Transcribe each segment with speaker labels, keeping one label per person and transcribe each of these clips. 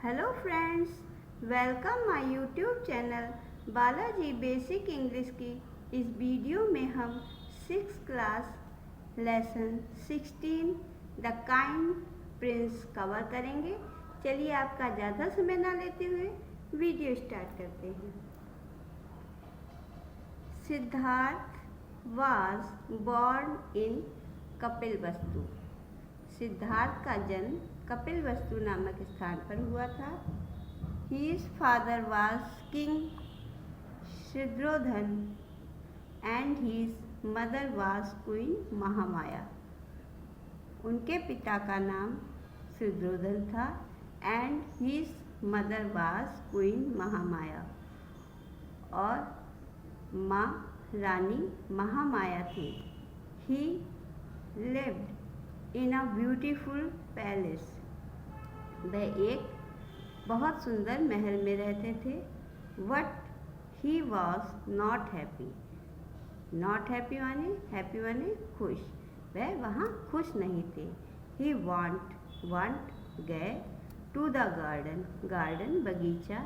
Speaker 1: Hello friends, welcome my YouTube channel Balaji basic English की। इस video में हम 6th class lesson 16 the kind Prince cover करेंगे। चलिए आपका ज़्यादा समय ना लेते हुए वीडियो स्टार्ट करते हैं। Siddhartha was born in Kapilvastu. Siddhartha का जन्म कपिलवस्तु नामक स्थान पर हुआ था। His father was King Shidrodhan and his mother was Queen Mahamaya. उनके पिता का नाम शूद्रोधन था and his mother was Queen Mahamaya और माँ रानी महामाया थी। He lived in a beautiful palace। वह एक बहुत सुंदर महल में रहते थे। But he was not happy। Not happy माने खुश। वह वहाँ खुश नहीं थे। He want गए to the garden बगीचा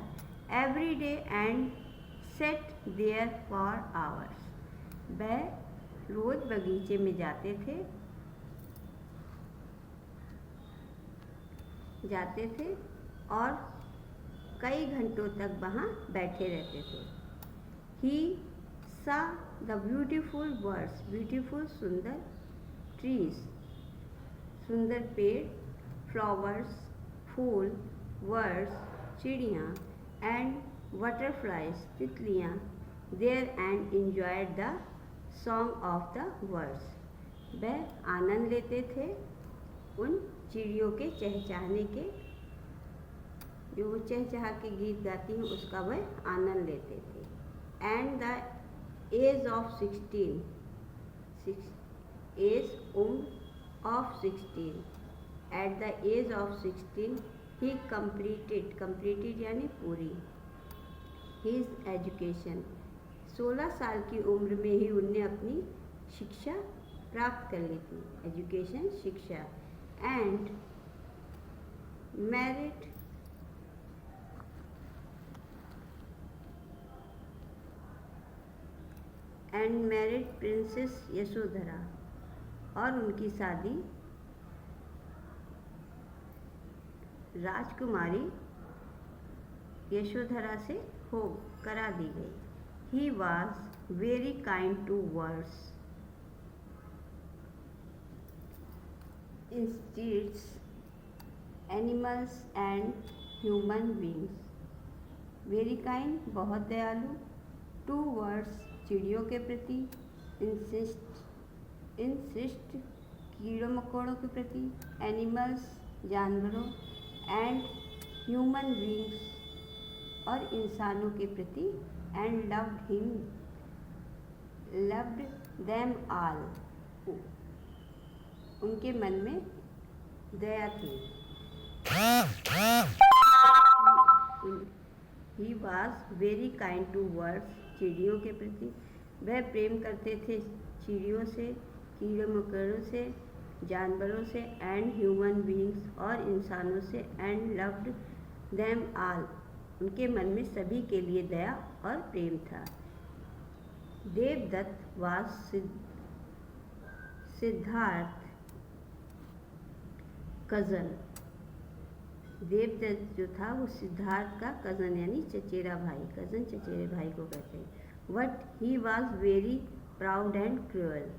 Speaker 1: every day and sat there for hours। वह रोज बगीचे में जाते थे और कई घंटों तक वहाँ बैठे रहते थे। He saw the beautiful birds, beautiful सुंदर trees, सुंदर पेड़, flowers फूल, birds चिड़ियाँ and butterflies तितलियाँ there and enjoyed the song of the birds। वह आनंद लेते थे उन चिड़ियों के चहचहाने के, जो वो चहचहा के गीत गाती हैं उसका वह आनंद लेते थे। And the age of 16 at the age of 16 ही कंप्लीटेड यानी पूरी हिज एजुकेशन। 16 साल की उम्र में ही उनने अपनी शिक्षा प्राप्त कर ली थी। एजुकेशन शिक्षा। एंड मैरिड प्रिंसेस यशोधरा और उनकी शादी राजकुमारी यशोधरा से करा दी गई। He was very kind towards insects, animals and human beings। Very kind बहुत दयालु, टू वर्ड्स चिड़ियों के प्रति, इंसिस्ट कीड़ों मकोड़ों के प्रति, एनिमल्स जानवरों, एंड ह्यूमन बींग्स और इंसानों के प्रति, एंड लव्ड देम ऑल उनके मन में दया थी। He was very kind to birds चिड़ियों के प्रति, वह प्रेम करते थे चिड़ियों से, कीड़े मकोड़ों से, जानवरों से, एंड ह्यूमन बींग्स और इंसानों से, एंड लव्ड देम ऑल उनके मन में सभी के लिए दया और प्रेम था। Devadatta was Siddhartha cousin. देवदत्त जो था वो सिद्धार्थ का कज़न यानी चचेरा भाई, कज़न चचेरे भाई को कहते हैं। But he was very proud and cruel.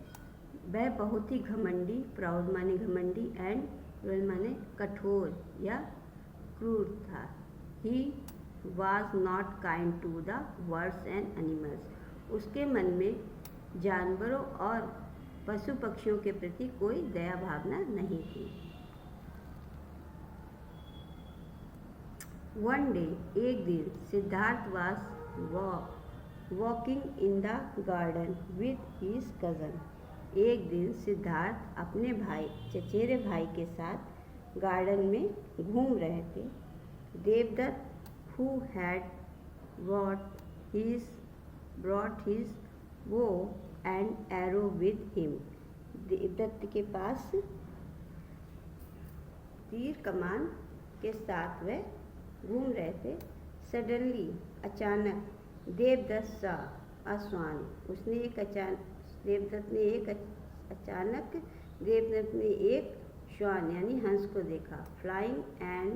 Speaker 1: वह बहुत ही घमंडी, प्राउड माने घमंडी एंड क्रूअल माने कठोर या क्रूर था। He was not kind to the birds and animals. उसके मन में जानवरों और पशु पक्षियों के प्रति कोई दया भावना नहीं थी। वन डे एक दिन Siddharth was walking in the garden with his cousin. एक दिन सिद्धार्थ अपने भाई चचेरे भाई के साथ गार्डन में घूम रहे थे। Devdatta who had brought his bow and arrow with him. Devdatta के पास तीर कमान के साथ वह घूम रहे थे। सडनली अचानक देवदत्त सा अ स्वान, देवदत्त ने एक श्वान यानी हंस को देखा। Flying and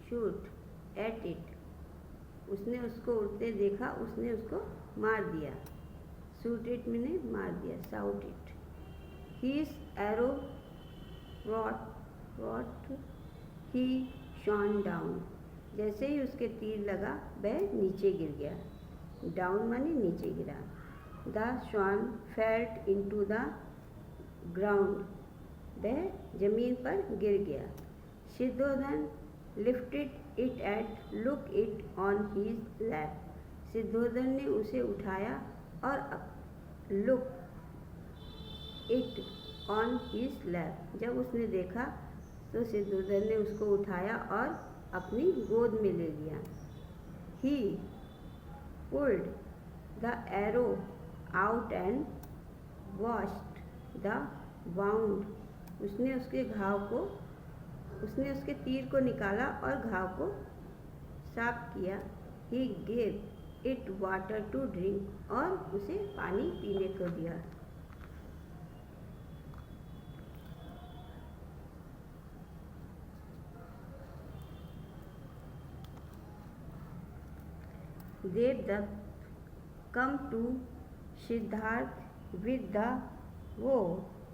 Speaker 1: shoot at it, उसने उसको उड़ते देखा, उसने उसको मार दिया। शूट इट मैंने मार दिया, shot it. His arrow what he shot down, जैसे ही उसके तीर लगा वह नीचे गिर गया। डाउन माने नीचे गिरा। द श्वान फेल्ट इनटू द ग्राउंड, वह जमीन पर गिर गया। Siddhodhan lifted it and look it on his lap, Siddhodhan ने उसे उठाया और look it on his lap, जब उसने देखा तो सिद्धोधन ने उसको उठाया और अपनी गोद में ले लिया। ही pulled the arrow out and washed the wound, उसने उसके तीर को निकाला और घाव को साफ किया। He gave it water to drink, और उसे पानी पीने को दिया। Devdutt come to Siddharth with the bow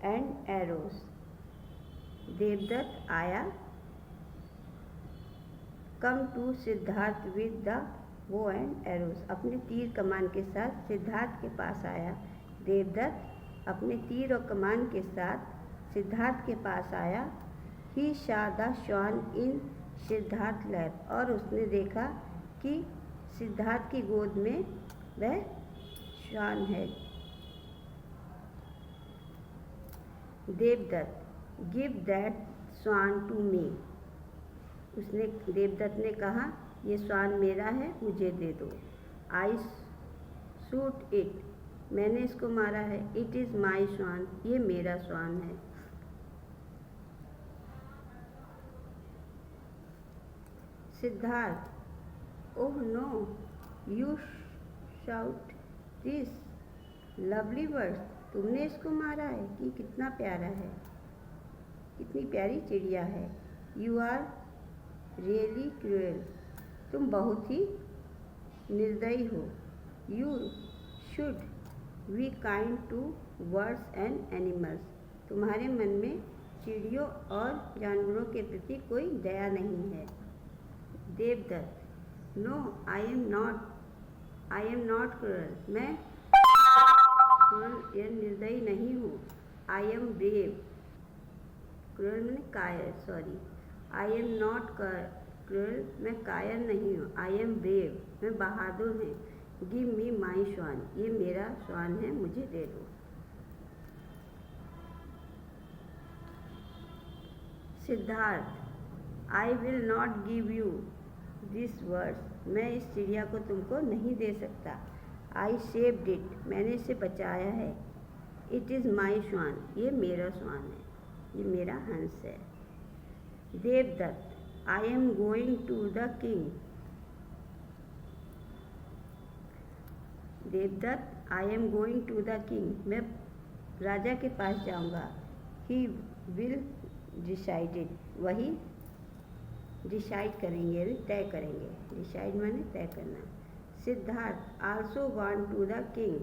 Speaker 1: and arrows, Devdutt आया come to Siddharth with the bow and arrows, अपने तीर कमान के साथ सिद्धार्थ के पास आया। देवदत्त अपने तीर और कमान के साथ सिद्धार्थ के पास आया। ही saw the swan in Siddharth lap, और उसने देखा कि सिद्धार्थ की गोद में वह श्वान है। Devdatta give that swan to me, Devdatta ने कहा ये श्वान मेरा है, मुझे दे दो। आई शूट इट, मैंने इसको मारा है। इट इज़ माई श्वान, ये मेरा श्वान है। Siddhartha oh no you shot this lovely bird, तुमने इसको मारा है कि कितना प्यारा है, कितनी प्यारी चिड़िया है। यू आर रियली क्रूएल, तुम बहुत ही निर्दयी हो। You should be kind to birds and animals, तुम्हारे मन में चिड़ियों और जानवरों के प्रति कोई दया नहीं है। Devdatta no I am not cruel, मैं क्रूअल या निर्दयी नहीं हूँ। आई एम ब्रेव, क्रूअल मैंने कायर, sorry. I am not cruel, मैं कायर नहीं हूँ। आई एम ब्रेव, मैं बहादुर हूँ। गिव मी माई श्वान, ये मेरा श्वान है, मुझे दे दो। Siddharth I will not give you this words, मैं इस चिड़िया को तुमको नहीं दे सकता। आई सेव्ड इट, मैंने इसे बचाया है। इट इज़ माई श्वान, ये मेरा श्वान है, ये मेरा हंस है। Devadatta I am going to the king, Devadatta I am going to the king, मैं राजा के पास जाऊंगा। ही विल डिसाइडेड, वही डिसाइड करेंगे, तय करेंगे। डिसाइड माने तय करना। Siddhartha also want to the king,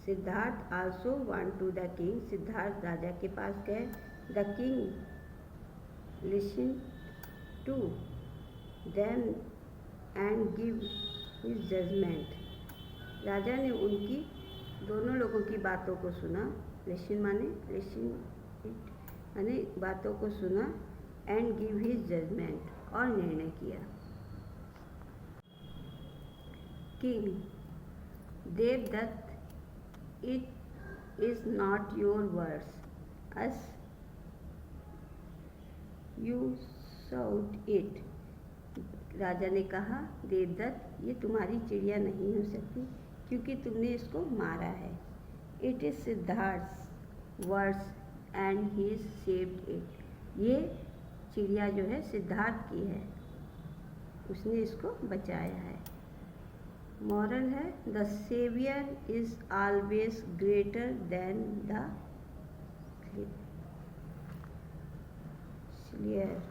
Speaker 1: Siddhartha also want to the king, Siddhartha राजा के पास गए। The king listen to them and give his judgement, राजा ने उनकी दोनों लोगों की बातों को सुना। लिसन माने बातों को सुना। एंड गिव हिज जजमेंट, और निर्णय किया। King Devadatta it is not your words as you shout it, राजा ने कहा देवदत्त ये तुम्हारी चिड़िया नहीं हो सकती क्योंकि तुमने इसको मारा है। It is Siddhartha's words and he saved it, ये चिड़िया जो है सिद्धार्थ की है, उसने इसको बचाया है। मॉरल है the saviour is always greater than the slayer.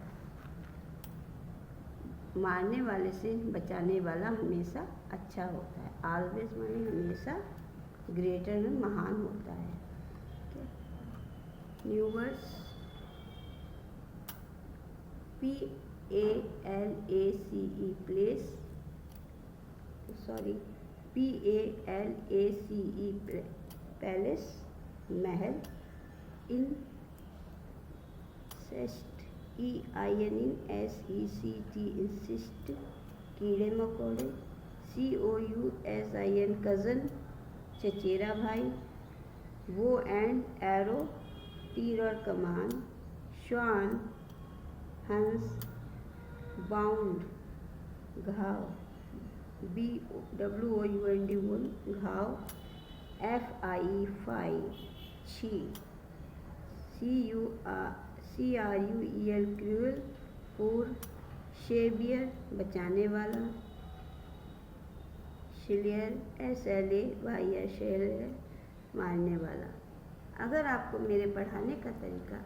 Speaker 1: मारने वाले से बचाने वाला हमेशा अच्छा होता है। ऑलवेज माने हमेशा, ग्रेटर में महान होता है। New words PALACE place, sorry PALACE palace महल। इंसेस्ट EINSECT इंसिस्ट कीड़े मकोड़े। COUSIN कज़न चचेरा भाई। वो एंड एरो तीर और कमान। श्वान हंस। बाउंड घाव BWOUND वुन घाव। FIE फाई छी। CRUEL क्रूअल पूर। शेवियर बचाने वाला। स्लेयर SLAYER शेयर मारने वाला। अगर आपको मेरे पढ़ाने का तरीका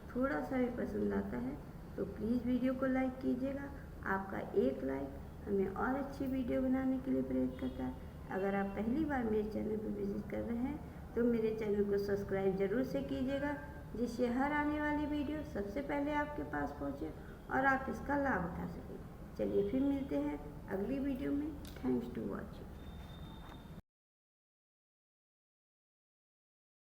Speaker 1: थोड़ा सा भी पसंद आता है तो प्लीज़ वीडियो को लाइक कीजिएगा। आपका एक लाइक हमें और अच्छी वीडियो बनाने के लिए प्रेरित करता है। अगर आप पहली बार मेरे चैनल पर विजिट कर रहे हैं तो मेरे चैनल को सब्सक्राइब ज़रूर से कीजिएगा, जिससे हर आने वाली वीडियो सबसे पहले आपके पास पहुंचे और आप इसका लाभ उठा सकें। चलिए फिर मिलते हैं अगली वीडियो में। Thanks to watching.